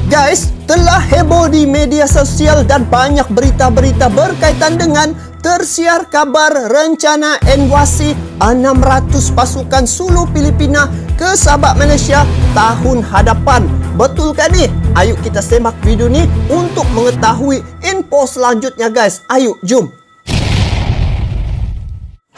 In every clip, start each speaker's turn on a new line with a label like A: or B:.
A: Guys, telah heboh di media sosial dan banyak berita-berita berkaitan dengan tersiar kabar rencana invasi 600 pasukan Sulu Filipina ke Sabah Malaysia tahun hadapan. Betul kan ni? Ayo kita semak video ni untuk mengetahui info selanjutnya guys. Ayo, jom.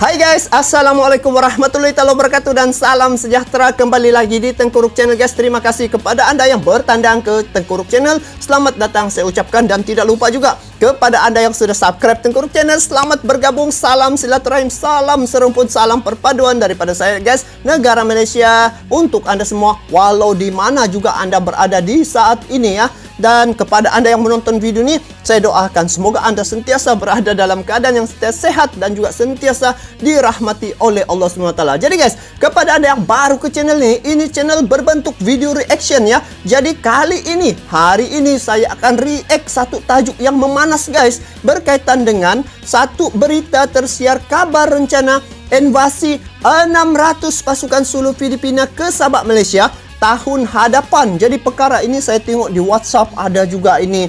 A: Hai guys, Assalamualaikum warahmatullahi wabarakatuh dan salam sejahtera kembali lagi di Tengkuruk Channel guys. Terima kasih kepada anda yang bertandang ke Tengkuruk Channel. Selamat datang saya ucapkan dan tidak lupa juga kepada anda yang sudah subscribe Tengkuruk Channel. Selamat bergabung, salam silaturahim, salam serumpun, salam perpaduan daripada saya guys, negara Malaysia untuk anda semua walau di mana juga anda berada di saat ini ya. Dan kepada anda yang menonton video ini, saya doakan semoga anda sentiasa berada dalam keadaan yang sentiasa sehat dan juga sentiasa dirahmati oleh Allah SWT. Jadi guys, kepada anda yang baru ke channel ini channel berbentuk video reaction ya. Jadi kali ini, hari ini saya akan react satu tajuk yang memanas guys, berkaitan dengan satu berita tersiar kabar rencana invasi 600 pasukan Sulu Filipina ke Sabah Malaysia tahun hadapan. Jadi perkara ini saya tengok di WhatsApp ada juga ini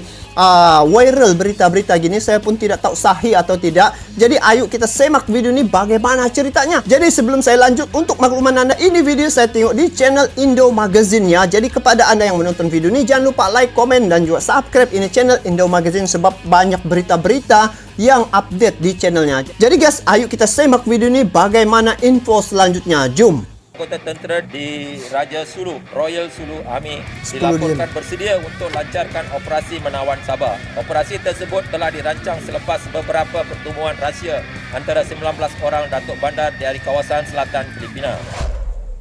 A: viral berita-berita gini. Saya pun tidak tahu sahih atau tidak. Jadi ayo kita semak video ini bagaimana ceritanya. Jadi sebelum saya lanjut, untuk makluman anda, ini video saya tengok di channel Indo Magazine ya. Jadi kepada anda yang menonton video ini, jangan lupa like, komen dan juga subscribe ini channel Indo Magazine sebab banyak berita-berita yang update di channelnya. Jadi guys, ayo kita semak video ini bagaimana info selanjutnya. Jom.
B: Anggota tentera di Raja Sulu, Royal Sulu Army dilaporkan bersedia untuk lancarkan operasi menawan Sabah. Operasi tersebut telah dirancang selepas beberapa pertemuan rahsia antara 19 orang datuk bandar dari kawasan selatan Filipina.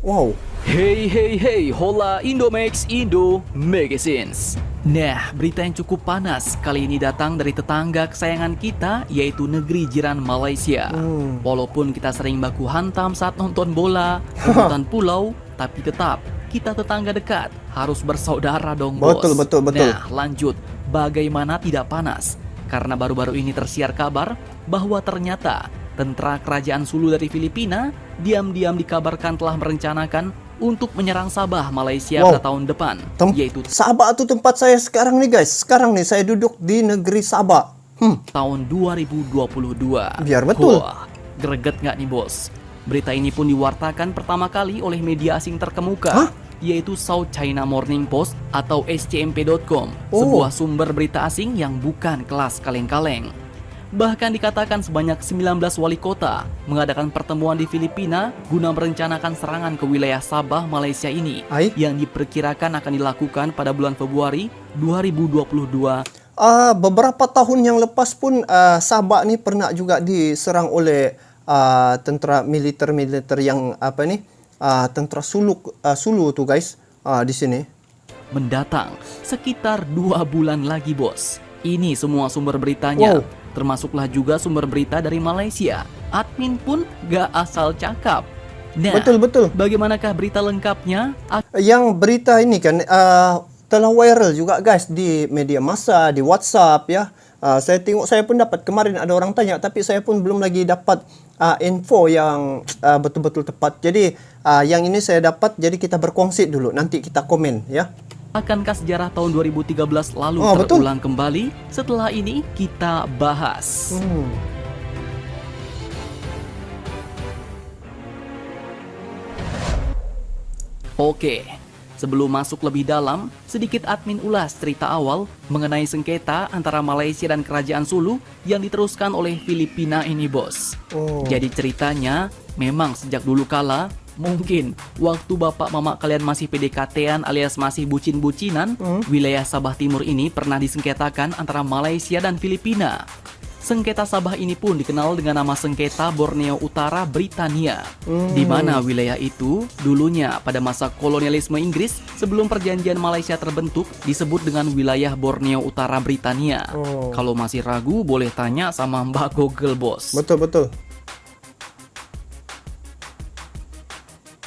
A: Wow.
C: Hey, hola Indomax Indo Magazines. Nah, berita yang cukup panas kali ini datang dari tetangga kesayangan kita, yaitu negeri jiran Malaysia. Walaupun kita sering baku hantam saat nonton bola, nonton pulau, tapi tetap kita tetangga dekat, harus bersaudara dong bos.
A: Betul.
C: Nah, lanjut, bagaimana tidak panas? Karena baru-baru ini tersiar kabar bahwa ternyata tentara kerajaan Sulu dari Filipina diam-diam dikabarkan telah merencanakan untuk menyerang Sabah Malaysia pada tahun depan, yaitu
A: Sabah itu tempat saya sekarang nih guys. Sekarang nih saya duduk di negeri Sabah.
C: Tahun 2022.
A: Biar betul.
C: Wah, greget nggak nih bos? Berita ini pun diwartakan pertama kali oleh media asing terkemuka, yaitu South China Morning Post atau scmp.com, sebuah sumber berita asing yang bukan kelas kaleng-kaleng. Bahkan dikatakan sebanyak 19 wali kota mengadakan pertemuan di Filipina guna merencanakan serangan ke wilayah Sabah Malaysia ini yang diperkirakan akan dilakukan pada bulan Februari 2022.
A: Beberapa tahun yang lepas pun Sabah ni pernah juga diserang oleh tentera militer yang tentera Sulu tu guys di sini.
C: Mendatang sekitar 2 bulan lagi bos. Ini semua sumber beritanya. Termasuklah juga sumber berita dari Malaysia. Admin pun gak asal cakap. Nah,
A: betul.
C: Bagaimanakah berita lengkapnya?
A: Yang berita ini kan telah viral juga guys di media massa, di WhatsApp ya. Saya tengok, saya pun dapat kemarin ada orang tanya, tapi saya pun belum lagi dapat info yang betul-betul tepat. Jadi yang ini saya dapat, jadi kita berkongsi dulu, nanti kita komen ya.
C: Akankah sejarah tahun 2013 lalu terulang kembali? Setelah ini kita bahas. Oke, sebelum masuk lebih dalam, sedikit admin ulas cerita awal mengenai sengketa antara Malaysia dan Kerajaan Sulu yang diteruskan oleh Filipina ini bos. Jadi ceritanya, memang sejak dulu kala, mungkin waktu bapak mama kalian masih PDKT-an alias masih bucin-bucinan, wilayah Sabah Timur ini pernah disengketakan antara Malaysia dan Filipina. Sengketa Sabah ini pun dikenal dengan nama sengketa Borneo Utara Britania, di mana wilayah itu dulunya pada masa kolonialisme Inggris sebelum perjanjian Malaysia terbentuk disebut dengan wilayah Borneo Utara Britania. Kalau masih ragu boleh tanya sama Mbak Google bos.
A: Betul.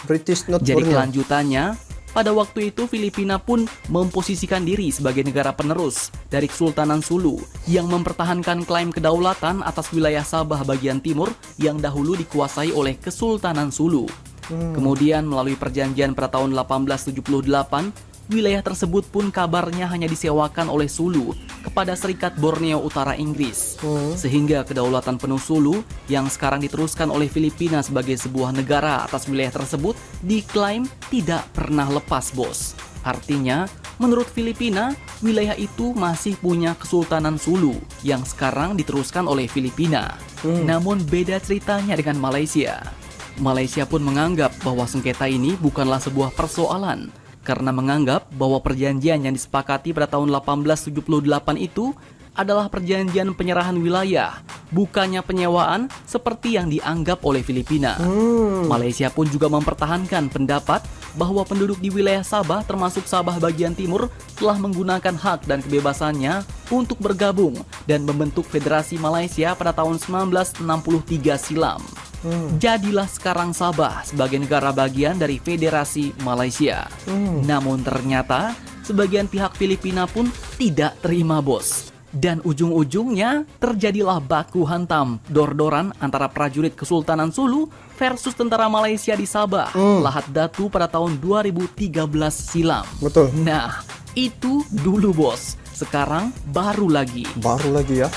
A: British not
C: Jadi
A: Borneo.
C: kelanjutannya, pada waktu itu Filipina pun memposisikan diri sebagai negara penerus dari Kesultanan Sulu yang mempertahankan klaim kedaulatan atas wilayah Sabah bagian timur yang dahulu dikuasai oleh Kesultanan Sulu. Kemudian melalui perjanjian pada tahun 1878, wilayah tersebut pun kabarnya hanya disewakan oleh Sulu kepada Serikat Borneo Utara Inggris. Sehingga kedaulatan penuh Sulu yang sekarang diteruskan oleh Filipina sebagai sebuah negara atas wilayah tersebut diklaim tidak pernah lepas, bos. Artinya, menurut Filipina, wilayah itu masih punya Kesultanan Sulu yang sekarang diteruskan oleh Filipina. Namun beda ceritanya dengan Malaysia. Malaysia pun menganggap bahwa sengketa ini bukanlah sebuah persoalan karena menganggap bahwa perjanjian yang disepakati pada tahun 1878 itu adalah perjanjian penyerahan wilayah, bukannya penyewaan seperti yang dianggap oleh Filipina. Malaysia pun juga mempertahankan pendapat bahwa penduduk di wilayah Sabah termasuk Sabah bagian timur telah menggunakan hak dan kebebasannya untuk bergabung dan membentuk Federasi Malaysia pada tahun 1963 silam. Jadilah sekarang Sabah sebagai negara bagian dari Federasi Malaysia. Namun ternyata sebagian pihak Filipina pun tidak terima, bos. Dan ujung-ujungnya terjadilah baku hantam dor-doran antara prajurit Kesultanan Sulu versus tentara Malaysia di Sabah, Lahad Datu pada tahun 2013 silam.
A: Betul.
C: Nah, itu dulu, bos. Sekarang baru lagi.
A: Baru lagi ya.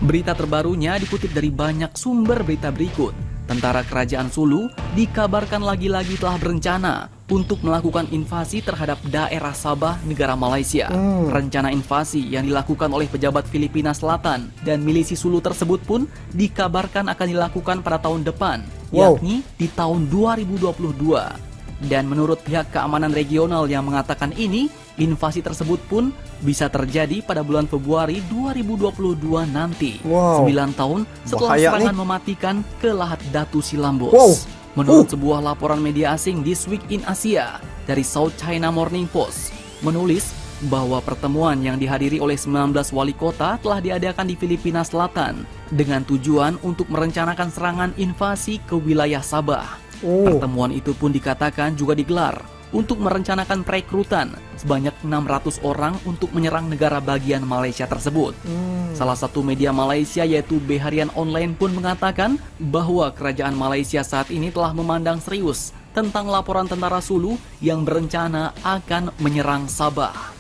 C: Berita terbarunya dikutip dari banyak sumber berita berikut. Tentara Kerajaan Sulu dikabarkan lagi-lagi telah berencana untuk melakukan invasi terhadap daerah Sabah, negara Malaysia. Rencana invasi yang dilakukan oleh pejabat Filipina Selatan dan milisi Sulu tersebut pun dikabarkan akan dilakukan pada tahun depan, yakni di tahun 2022. Dan menurut pihak keamanan regional yang mengatakan ini, invasi tersebut pun bisa terjadi pada bulan Februari 2022 nanti. 9 tahun setelah serangan mematikan ke Lahad Datu silam, bos. Menurut sebuah laporan media asing This Week in Asia dari South China Morning Post menulis bahwa pertemuan yang dihadiri oleh 19 wali kota telah diadakan di Filipina Selatan dengan tujuan untuk merencanakan serangan invasi ke wilayah Sabah. Pertemuan itu pun dikatakan juga digelar untuk merencanakan perekrutan sebanyak 600 orang untuk menyerang negara bagian Malaysia tersebut. Salah satu media Malaysia yaitu Beharian Online pun mengatakan bahwa kerajaan Malaysia saat ini telah memandang serius tentang laporan tentara Sulu yang berencana akan menyerang Sabah.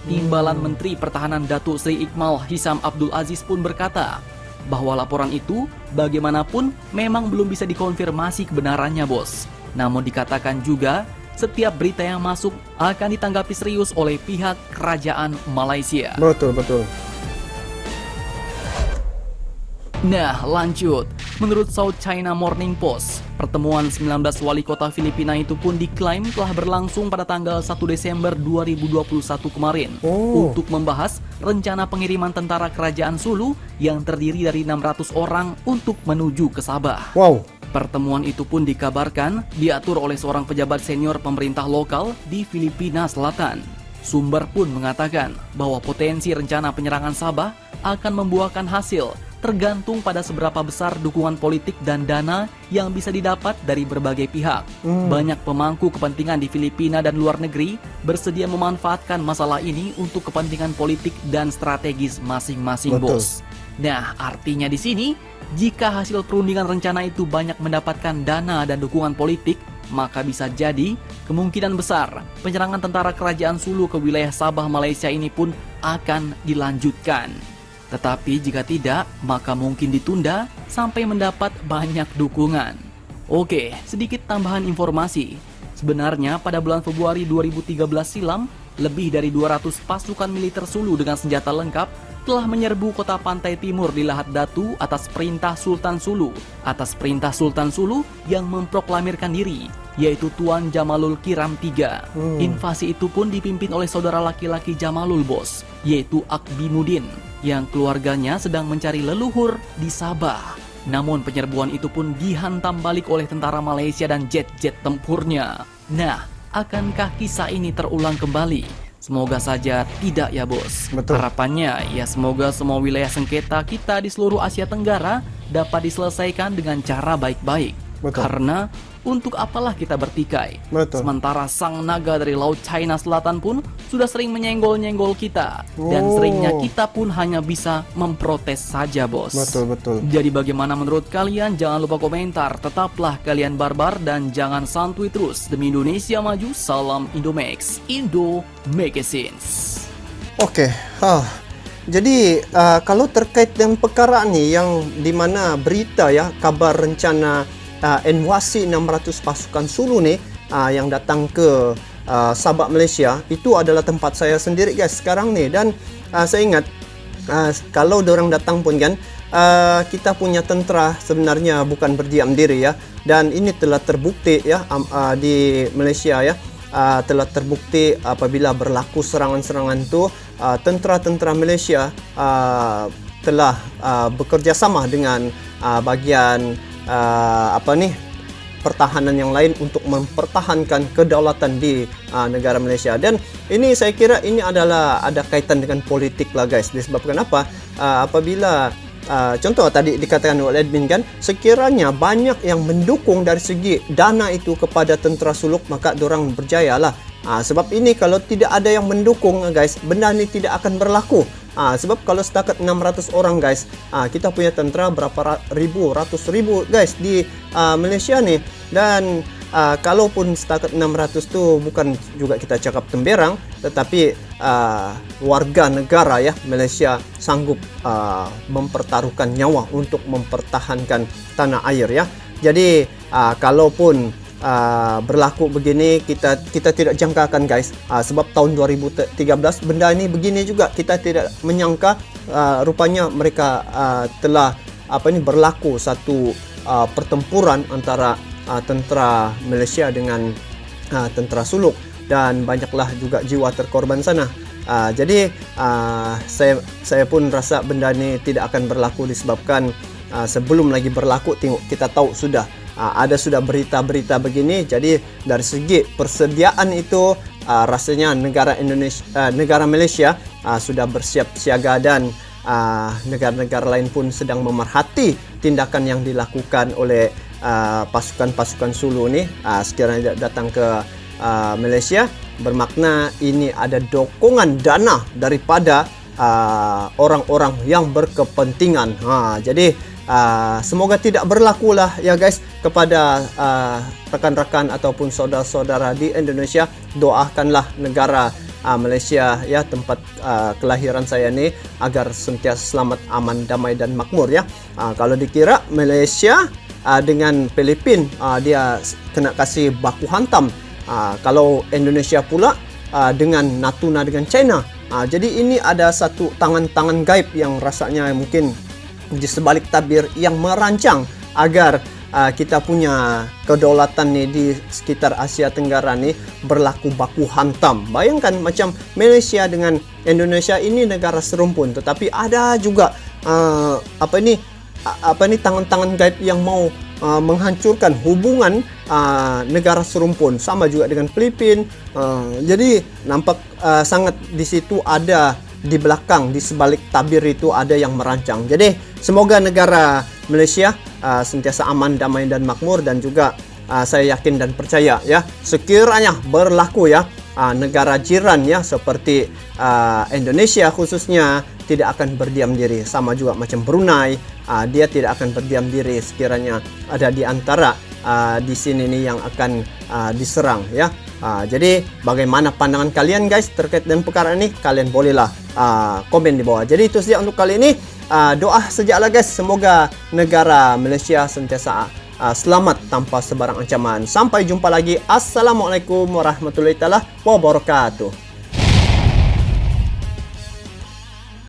C: Timbalan Menteri Pertahanan Datuk Seri Iqmal Hisam Abdul Aziz pun berkata bahwa laporan itu bagaimanapun memang belum bisa dikonfirmasi kebenarannya, bos. Namun dikatakan juga setiap berita yang masuk akan ditanggapi serius oleh pihak kerajaan Malaysia.
A: Betul, betul.
C: Nah, lanjut. Menurut South China Morning Post, pertemuan 19 wali kota Filipina itu pun diklaim telah berlangsung pada tanggal 1 Desember 2021 kemarin untuk membahas rencana pengiriman tentara kerajaan Sulu yang terdiri dari 600 orang untuk menuju ke Sabah. Pertemuan itu pun dikabarkan diatur oleh seorang pejabat senior pemerintah lokal di Filipina Selatan. Sumber pun mengatakan bahwa potensi rencana penyerangan Sabah akan membuahkan hasil tergantung pada seberapa besar dukungan politik dan dana yang bisa didapat dari berbagai pihak. Banyak pemangku kepentingan di Filipina dan luar negeri bersedia memanfaatkan masalah ini untuk kepentingan politik dan strategis masing-masing, bos. Nah, artinya di sini, jika hasil perundingan rencana itu banyak mendapatkan dana dan dukungan politik, maka bisa jadi kemungkinan besar penyerangan tentara kerajaan Sulu ke wilayah Sabah Malaysia ini pun akan dilanjutkan. Tetapi jika tidak, maka mungkin ditunda sampai mendapat banyak dukungan. Oke, sedikit tambahan informasi. Sebenarnya pada bulan Februari 2013 silam, lebih dari 200 pasukan militer Sulu dengan senjata lengkap telah menyerbu kota pantai timur di Lahad Datu atas perintah Sultan Sulu. Atas perintah Sultan Sulu yang memproklamirkan diri, yaitu Tuan Jamalul Kiram III. Invasi itu pun dipimpin oleh saudara laki-laki Jamalul, bos, yaitu Akbi Mudin, yang keluarganya sedang mencari leluhur di Sabah. Namun penyerbuan itu pun dihantam balik oleh tentara Malaysia dan jet-jet tempurnya. Nah, akankah kisah ini terulang kembali? Semoga saja tidak ya, bos. Harapannya ya semoga semua wilayah sengketa kita di seluruh Asia Tenggara dapat diselesaikan dengan cara baik-baik. Karena untuk apalah kita bertikai?
A: Betul.
C: Sementara sang naga dari Laut China Selatan pun sudah sering menyenggol-nyenggol kita. Dan
A: Oh.
C: seringnya kita pun hanya bisa memprotes saja, bos.
A: Betul.
C: Jadi bagaimana menurut kalian? Jangan lupa komentar. Tetaplah kalian barbar dan jangan santuy terus. Demi Indonesia maju, salam Indomax, Indo Magazines.
A: Oke, jadi kalau terkait dengan perkara ni yang di mana berita ya kabar rencana invasi 600 pasukan Sulu ni yang datang ke Sabak Malaysia, itu adalah tempat saya sendiri guys sekarang ni. Dan saya ingat kalau diorang datang pun kan kita punya tentera sebenarnya bukan berdiam diri ya, dan ini telah terbukti ya di Malaysia ya. Telah terbukti apabila berlaku serangan-serangan itu tentera-tentera Malaysia telah bekerjasama dengan bahagian pertahanan yang lain untuk mempertahankan kedaulatan di negara Malaysia. Dan ini saya kira ini adalah ada kaitan dengan politik lah guys. Disebabkan apa? Apabila contoh tadi dikatakan oleh admin kan, sekiranya banyak yang mendukung dari segi dana itu kepada tentera Suluk, maka diorang berjayalah. Sebab ini kalau tidak ada yang mendukung guys, benda ni tidak akan berlaku. Sebab kalau setakat 600 orang guys, kita punya tentera berapa ribu, ratus ribu guys di Malaysia ni. Dan kalaupun setakat 600 tu bukan juga kita cakap temberang, tetapi warga negara ya Malaysia sanggup mempertaruhkan nyawa untuk mempertahankan tanah air ya. Jadi kalaupun berlaku begini, kita tidak jangkakan guys, sebab tahun 2013 benda ini begini juga, kita tidak menyangka rupanya mereka telah berlaku satu pertempuran antara tentera Malaysia dengan tentera Suluk, dan banyaklah juga jiwa terkorban sana. Jadi saya pun rasa benda ni tidak akan berlaku disebabkan sebelum lagi berlaku kita tahu sudah sudah berita-berita begini. Jadi dari segi persediaan itu rasanya negara Malaysia sudah bersiap siaga, dan negara-negara lain pun sedang memerhati tindakan yang dilakukan oleh pasukan-pasukan Sulu ni sekiranya datang ke Malaysia. Bermakna ini ada dokongan dana daripada orang-orang yang berkepentingan. Jadi semoga tidak berlakulah ya guys kepada rekan-rekan ataupun saudara-saudara di Indonesia. Doakanlah negara Malaysia ya, tempat kelahiran saya ni, agar sentiasa selamat, aman, damai dan makmur ya. Kalau dikira Malaysia dengan Filipina dia kena kasih baku hantam, kalau Indonesia pula dengan Natuna dengan China. Jadi ini ada satu tangan-tangan gaib yang rasanya mungkin di sebalik tabir yang merancang agar kita punya kedaulatan ni di sekitar Asia Tenggara ni berlaku baku hantam. Bayangkan macam Malaysia dengan Indonesia ini negara serumpun, tetapi ada juga tangan-tangan gaib yang mau menghancurkan hubungan negara serumpun, sama juga dengan Filipina. Jadi nampak sangat di situ ada di belakang, di sebalik tabir itu ada yang merancang. Jadi semoga negara Malaysia sentiasa aman, damai dan makmur, dan juga saya yakin dan percaya ya, sekiranya berlaku ya negara jiran ya seperti Indonesia khususnya tidak akan berdiam diri, sama juga macam Brunei, dia tidak akan berdiam diri sekiranya ada di antara di sini nih yang akan diserang ya. Jadi bagaimana pandangan kalian guys terkait dengan perkara ini? Kalian bolehlah komen di bawah. Jadi itu saja untuk kali ini. Doa sejaklah guys, semoga negara Malaysia sentiasa selamat tanpa sebarang ancaman. Sampai jumpa lagi. Assalamualaikum warahmatullahi wabarakatuh.